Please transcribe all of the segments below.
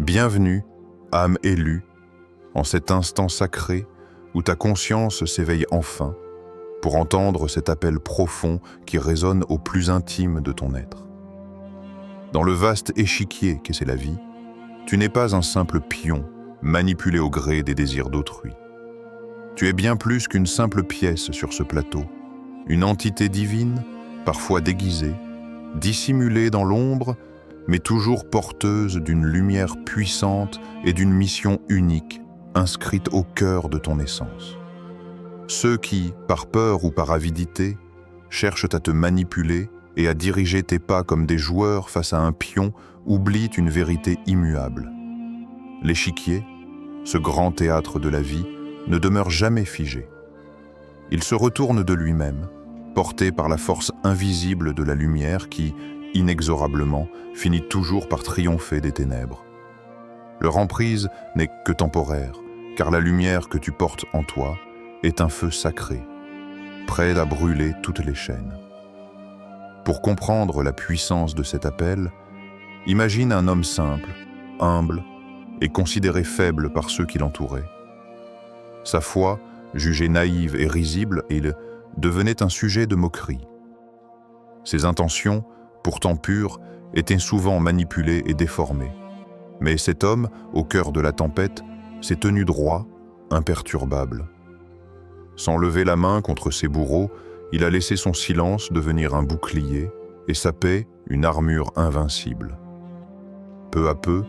Bienvenue, âme élue, en cet instant sacré où ta conscience s'éveille enfin pour entendre cet appel profond qui résonne au plus intime de ton être. Dans le vaste échiquier qu'est la vie, tu n'es pas un simple pion manipulé au gré des désirs d'autrui. Tu es bien plus qu'une simple pièce sur ce plateau, une entité divine, parfois déguisée, dissimulée dans l'ombre, mais toujours porteuse d'une lumière puissante et d'une mission unique, inscrite au cœur de ton essence. Ceux qui, par peur ou par avidité, cherchent à te manipuler et à diriger tes pas comme des joueurs face à un pion, oublient une vérité immuable. L'échiquier, ce grand théâtre de la vie, ne demeure jamais figé. Il se retourne de lui-même, porté par la force invisible de la lumière qui, inexorablement, finit toujours par triompher des ténèbres. Leur emprise n'est que temporaire, car la lumière que tu portes en toi est un feu sacré, prêt à brûler toutes les chaînes. Pour comprendre la puissance de cet appel, imagine un homme simple, humble et considéré faible par ceux qui l'entouraient. Sa foi, jugée naïve et risible, il devenait un sujet de moquerie. Ses intentions, pourtant pures, étaient souvent manipulées et déformées. Mais cet homme, au cœur de la tempête, s'est tenu droit, imperturbable. Sans lever la main contre ses bourreaux, il a laissé son silence devenir un bouclier et sa paix une armure invincible. Peu à peu,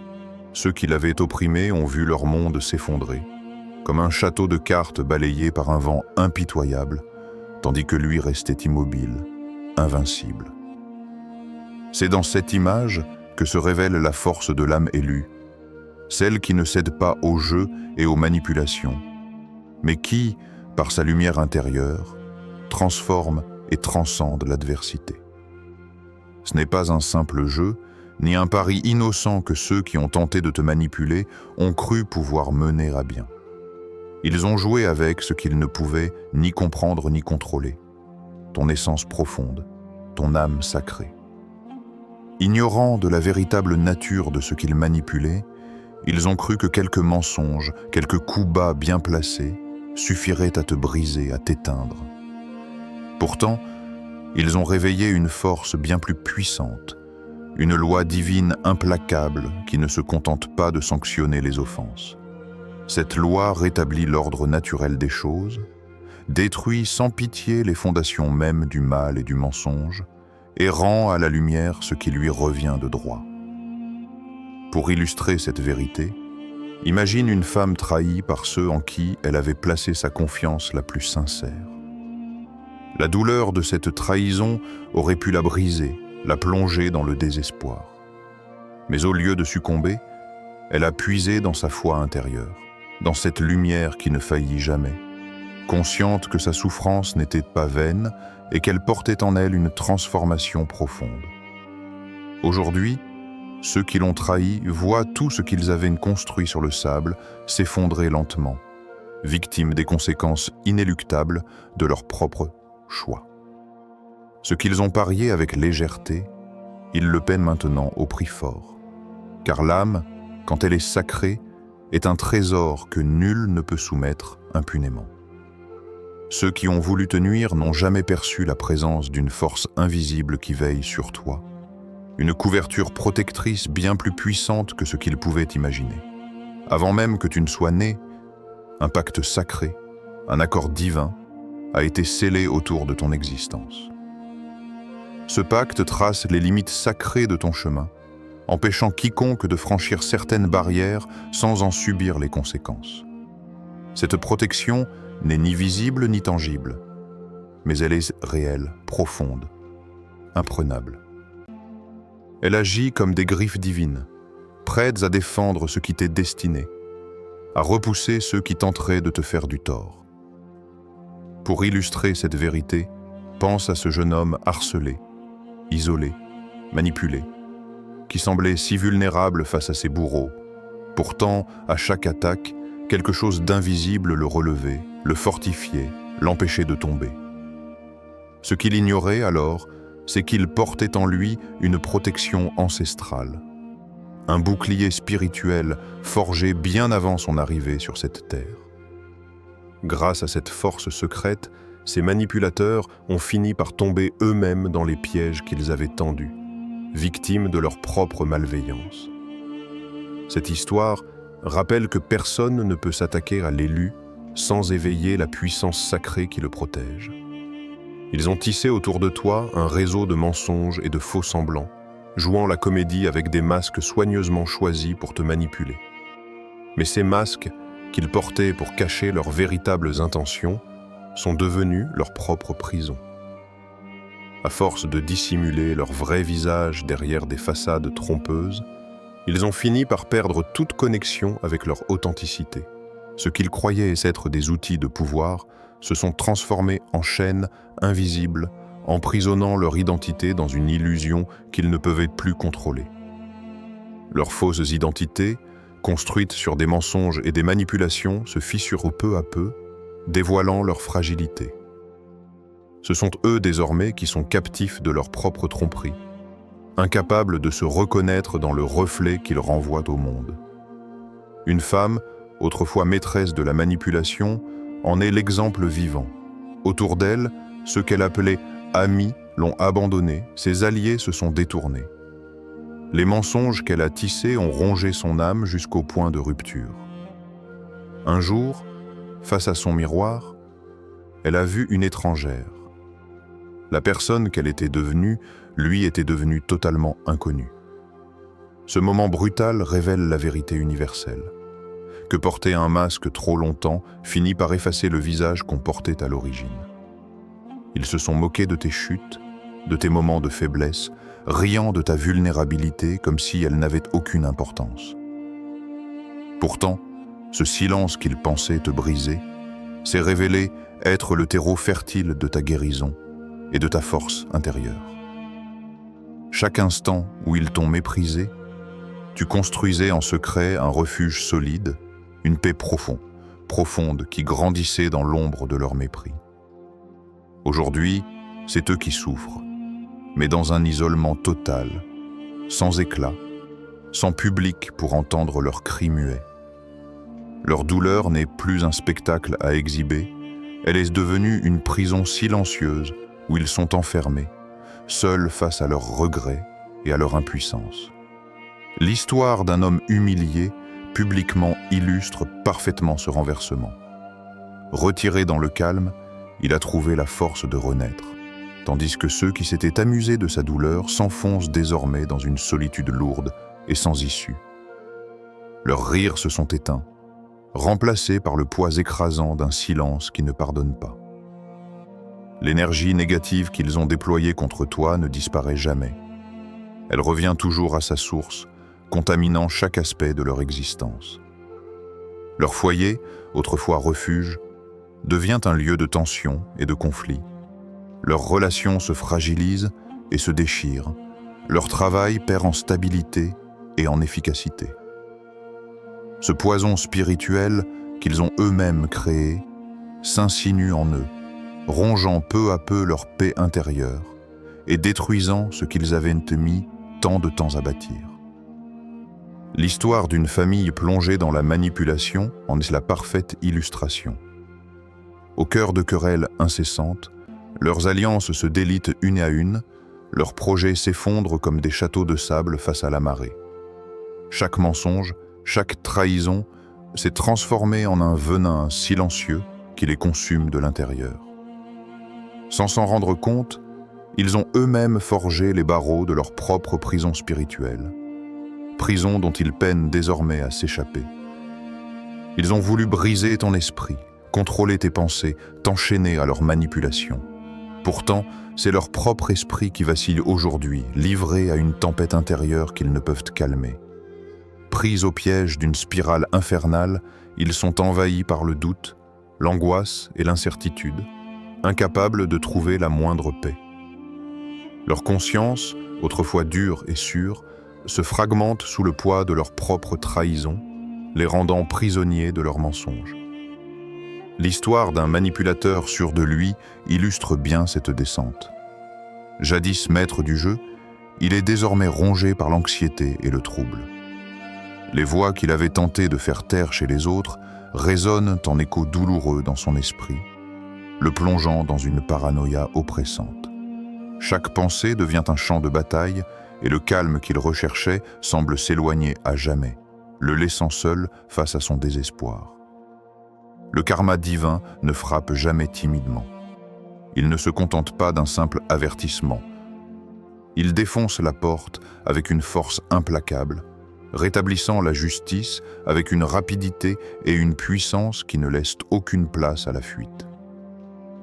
ceux qui l'avaient opprimé ont vu leur monde s'effondrer, comme un château de cartes balayé par un vent impitoyable, tandis que lui restait immobile, invincible. C'est dans cette image que se révèle la force de l'âme élue, celle qui ne cède pas au jeu et aux manipulations, mais qui, par sa lumière intérieure, transforme et transcende l'adversité. Ce n'est pas un simple jeu, ni un pari innocent que ceux qui ont tenté de te manipuler ont cru pouvoir mener à bien. Ils ont joué avec ce qu'ils ne pouvaient ni comprendre ni contrôler, ton essence profonde, ton âme sacrée. Ignorant de la véritable nature de ce qu'ils manipulaient, ils ont cru que quelques mensonges, quelques coups bas bien placés, suffiraient à te briser, à t'éteindre. Pourtant, ils ont réveillé une force bien plus puissante, une loi divine implacable qui ne se contente pas de sanctionner les offenses. Cette loi rétablit l'ordre naturel des choses, détruit sans pitié les fondations mêmes du mal et du mensonge, et rend à la lumière ce qui lui revient de droit. Pour illustrer cette vérité, imagine une femme trahie par ceux en qui elle avait placé sa confiance la plus sincère. La douleur de cette trahison aurait pu la briser, la plonger dans le désespoir. Mais au lieu de succomber, elle a puisé dans sa foi intérieure, dans cette lumière qui ne faillit jamais, consciente que sa souffrance n'était pas vaine et qu'elle portait en elle une transformation profonde. Aujourd'hui, ceux qui l'ont trahi voient tout ce qu'ils avaient construit sur le sable s'effondrer lentement, victimes des conséquences inéluctables de leur propre choix. Ce qu'ils ont parié avec légèreté, ils le paient maintenant au prix fort. Car l'âme, quand elle est sacrée, est un trésor que nul ne peut soumettre impunément. Ceux qui ont voulu te nuire n'ont jamais perçu la présence d'une force invisible qui veille sur toi, une couverture protectrice bien plus puissante que ce qu'ils pouvaient imaginer. Avant même que tu ne sois né, un pacte sacré, un accord divin, a été scellé autour de ton existence. Ce pacte trace les limites sacrées de ton chemin, empêchant quiconque de franchir certaines barrières sans en subir les conséquences. Cette protection n'est ni visible ni tangible, mais elle est réelle, profonde, imprenable. Elle agit comme des griffes divines, prêtes à défendre ce qui t'est destiné, à repousser ceux qui tenteraient de te faire du tort. Pour illustrer cette vérité, pense à ce jeune homme harcelé, isolé, manipulé, qui semblait si vulnérable face à ses bourreaux. Pourtant, à chaque attaque, quelque chose d'invisible le relevait, le fortifiait, l'empêchait de tomber. Ce qu'il ignorait alors, c'est qu'il portait en lui une protection ancestrale. un bouclier spirituel forgé bien avant son arrivée sur cette terre. Grâce à cette force secrète, ces manipulateurs ont fini par tomber eux-mêmes dans les pièges qu'ils avaient tendus, victimes de leur propre malveillance. Cette histoire rappelle que personne ne peut s'attaquer à l'élu sans éveiller la puissance sacrée qui le protège. Ils ont tissé autour de toi un réseau de mensonges et de faux semblants, jouant la comédie avec des masques soigneusement choisis pour te manipuler. Mais ces masques, qu'ils portaient pour cacher leurs véritables intentions, sont devenus leur propre prison. À force de dissimuler leur vrai visage derrière des façades trompeuses, ils ont fini par perdre toute connexion avec leur authenticité. Ce qu'ils croyaient être des outils de pouvoir se sont transformés en chaînes invisibles, emprisonnant leur identité dans une illusion qu'ils ne pouvaient plus contrôler. Leurs fausses identités, construites sur des mensonges et des manipulations, se fissurent peu à peu, dévoilant leur fragilité. Ce sont eux désormais qui sont captifs de leur propre tromperie, incapables de se reconnaître dans le reflet qu'ils renvoient au monde. Une femme, autrefois maîtresse de la manipulation, en est l'exemple vivant. Autour d'elle, ceux qu'elle appelait amis l'ont abandonnée, ses alliés se sont détournés. Les mensonges qu'elle a tissés ont rongé son âme jusqu'au point de rupture. Un jour, face à son miroir, elle a vu une étrangère. La personne qu'elle était devenue, lui, était devenue totalement inconnue. Ce moment brutal révèle la vérité universelle. Que porter un masque trop longtemps finit par effacer le visage qu'on portait à l'origine. Ils se sont moqués de tes chutes, de tes moments de faiblesse, riant de ta vulnérabilité comme si elle n'avait aucune importance. Pourtant, ce silence qu'ils pensaient te briser s'est révélé être le terreau fertile de ta guérison et de ta force intérieure. Chaque instant où ils t'ont méprisé, tu construisais en secret un refuge solide, une paix profonde qui grandissait dans l'ombre de leur mépris. Aujourd'hui, c'est eux qui souffrent, mais dans un isolement total, sans éclat, sans public pour entendre leurs cris muets. Leur douleur n'est plus un spectacle à exhiber, elle est devenue une prison silencieuse où ils sont enfermés, seuls face à leurs regrets et à leur impuissance. L'histoire d'un homme humilié publiquement illustre parfaitement ce renversement. Retiré dans le calme, il a trouvé la force de renaître, tandis que ceux qui s'étaient amusés de sa douleur s'enfoncent désormais dans une solitude lourde et sans issue. Leurs rires se sont éteints, remplacés par le poids écrasant d'un silence qui ne pardonne pas. L'énergie négative qu'ils ont déployée contre toi ne disparaît jamais. Elle revient toujours à sa source, contaminant chaque aspect de leur existence. Leur foyer, autrefois refuge, devient un lieu de tension et de conflit. Leurs relations se fragilisent et se déchirent. Leur travail perd en stabilité et en efficacité. Ce poison spirituel qu'ils ont eux-mêmes créé s'insinue en eux, rongeant peu à peu leur paix intérieure et détruisant ce qu'ils avaient mis tant de temps à bâtir. L'histoire d'une famille plongée dans la manipulation en est la parfaite illustration. Au cœur de querelles incessantes, leurs alliances se délitent une à une, leurs projets s'effondrent comme des châteaux de sable face à la marée. Chaque mensonge, chaque trahison s'est transformé en un venin silencieux qui les consume de l'intérieur. Sans s'en rendre compte, ils ont eux-mêmes forgé les barreaux de leur propre prison spirituelle, prison dont ils peinent désormais à s'échapper. Ils ont voulu briser ton esprit, contrôler tes pensées, t'enchaîner à leur manipulation. Pourtant, c'est leur propre esprit qui vacille aujourd'hui, livré à une tempête intérieure qu'ils ne peuvent calmer. Pris au piège d'une spirale infernale, ils sont envahis par le doute, l'angoisse et l'incertitude, incapables de trouver la moindre paix. Leur conscience, autrefois dure et sûre, se fragmente sous le poids de leur propre trahison, les rendant prisonniers de leurs mensonges. L'histoire d'un manipulateur sûr de lui illustre bien cette descente. Jadis maître du jeu, il est désormais rongé par l'anxiété et le trouble. Les voix qu'il avait tenté de faire taire chez les autres résonnent en écho douloureux dans son esprit, le plongeant dans une paranoïa oppressante. Chaque pensée devient un champ de bataille et le calme qu'il recherchait semble s'éloigner à jamais, le laissant seul face à son désespoir. Le karma divin ne frappe jamais timidement. Il ne se contente pas d'un simple avertissement. Il défonce la porte avec une force implacable, rétablissant la justice avec une rapidité et une puissance qui ne laissent aucune place à la fuite.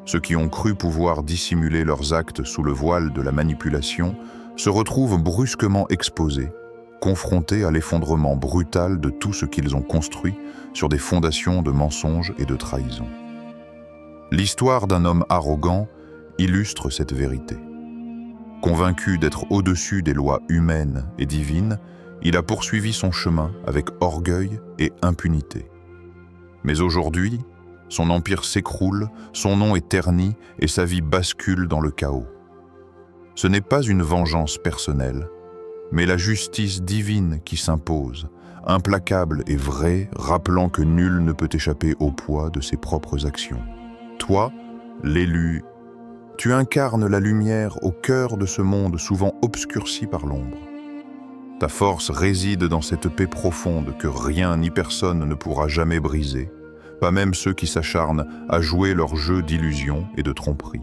Ceux qui ont cru pouvoir dissimuler leurs actes sous le voile de la manipulation se retrouvent brusquement exposés, confrontés à l'effondrement brutal de tout ce qu'ils ont construit sur des fondations de mensonges et de trahison. L'histoire d'un homme arrogant illustre cette vérité. Convaincu d'être au-dessus des lois humaines et divines, il a poursuivi son chemin avec orgueil et impunité. Mais aujourd'hui, son empire s'écroule, son nom est terni et sa vie bascule dans le chaos. Ce n'est pas une vengeance personnelle, mais la justice divine qui s'impose, implacable et vraie, rappelant que nul ne peut échapper au poids de ses propres actions. Toi, l'élu, tu incarnes la lumière au cœur de ce monde souvent obscurci par l'ombre. Ta force réside dans cette paix profonde que rien ni personne ne pourra jamais briser, pas même ceux qui s'acharnent à jouer leur jeu d'illusion et de tromperie.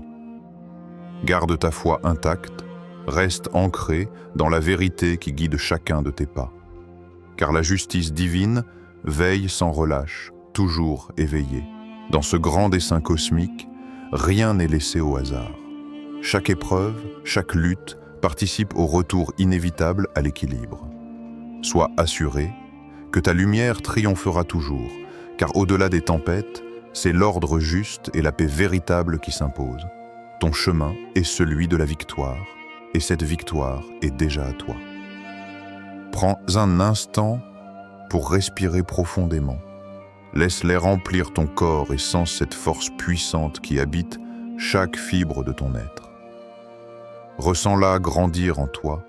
Garde ta foi intacte, reste ancré dans la vérité qui guide chacun de tes pas. Car la justice divine veille sans relâche, toujours éveillée. Dans ce grand dessein cosmique, rien n'est laissé au hasard. Chaque épreuve, chaque lutte participe au retour inévitable à l'équilibre. Sois assuré que ta lumière triomphera toujours, car au-delà des tempêtes, c'est l'ordre juste et la paix véritable qui s'imposent. Ton chemin est celui de la victoire, et cette victoire est déjà à toi. Prends un instant pour respirer profondément. Laisse-les remplir ton corps et sens cette force puissante qui habite chaque fibre de ton être. Ressens-la grandir en toi,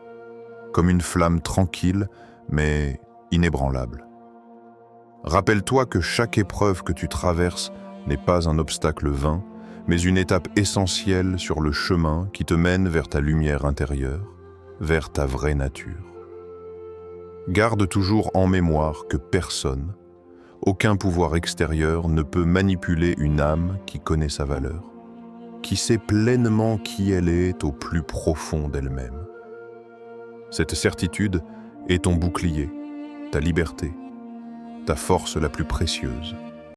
comme une flamme tranquille mais inébranlable. Rappelle-toi que chaque épreuve que tu traverses n'est pas un obstacle vain, mais une étape essentielle sur le chemin qui te mène vers ta lumière intérieure, vers ta vraie nature. Garde toujours en mémoire que personne, aucun pouvoir extérieur ne peut manipuler une âme qui connaît sa valeur, qui sait pleinement qui elle est au plus profond d'elle-même. Cette certitude est ton bouclier, ta liberté, ta force la plus précieuse.